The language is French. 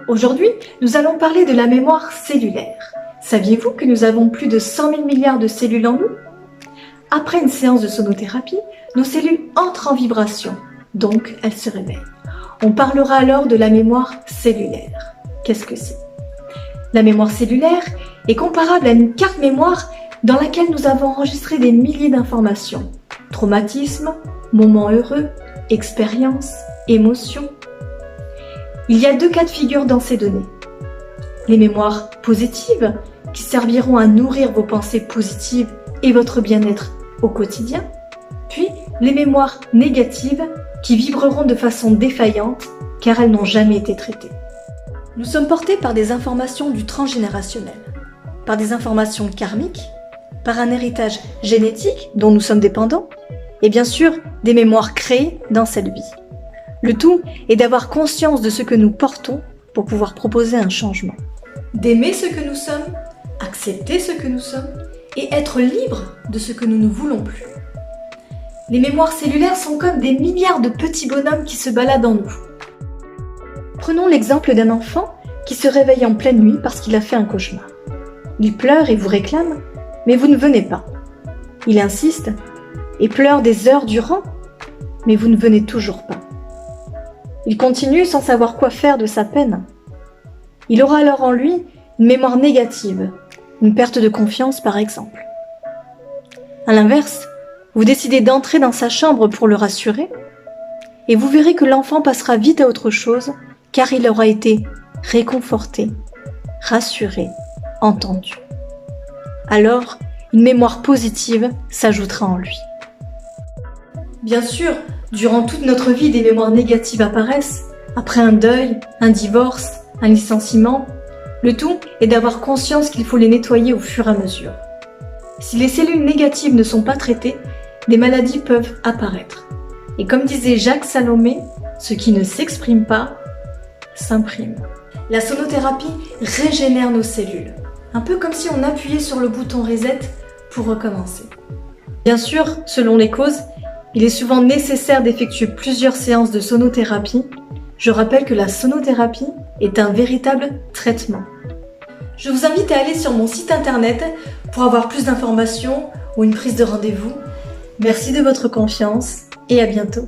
Aujourd'hui, nous allons parler de la mémoire cellulaire. Saviez-vous que nous avons plus de 100 000 milliards de cellules en nous? Après une séance de sonothérapie, nos cellules entrent en vibration, donc elles se réveillent. On parlera alors de la mémoire cellulaire. Qu'est-ce que c'est? La mémoire cellulaire est comparable à une carte mémoire dans laquelle nous avons enregistré des milliers d'informations. Traumatismes, moments heureux, expériences, émotions. Il y a deux cas de figure dans ces données. Les mémoires positives, qui serviront à nourrir vos pensées positives et votre bien-être au quotidien. Puis les mémoires négatives, qui vibreront de façon défaillante, car elles n'ont jamais été traitées. Nous sommes portés par des informations du transgénérationnel, par des informations karmiques, par un héritage génétique dont nous sommes dépendants, et bien sûr des mémoires créées dans cette vie. Le tout est d'avoir conscience de ce que nous portons pour pouvoir proposer un changement. D'aimer ce que nous sommes, accepter ce que nous sommes et être libre de ce que nous ne voulons plus. Les mémoires cellulaires sont comme des milliards de petits bonhommes qui se baladent en nous. Prenons l'exemple d'un enfant qui se réveille en pleine nuit parce qu'il a fait un cauchemar. Il pleure et vous réclame, mais vous ne venez pas. Il insiste et pleure des heures durant, mais vous ne venez toujours pas. Il continue sans savoir quoi faire de sa peine. Il aura alors en lui une mémoire négative, une perte de confiance par exemple. À l'inverse, vous décidez d'entrer dans sa chambre pour le rassurer, et vous verrez que l'enfant passera vite à autre chose, car il aura été réconforté, rassuré, entendu. Alors, une mémoire positive s'ajoutera en lui. Bien sûr, durant toute notre vie, des mémoires négatives apparaissent, après un deuil, un divorce, un licenciement. Le tout est d'avoir conscience qu'il faut les nettoyer au fur et à mesure. Si les cellules négatives ne sont pas traitées, des maladies peuvent apparaître. Et comme disait Jacques Salomé, ce qui ne s'exprime pas, s'imprime. La sonothérapie régénère nos cellules, un peu comme si on appuyait sur le bouton reset pour recommencer. Bien sûr, selon les causes, il est souvent nécessaire d'effectuer plusieurs séances de sonothérapie. Je rappelle que la sonothérapie est un véritable traitement. Je vous invite à aller sur mon site internet pour avoir plus d'informations ou une prise de rendez-vous. Merci de votre confiance et à bientôt.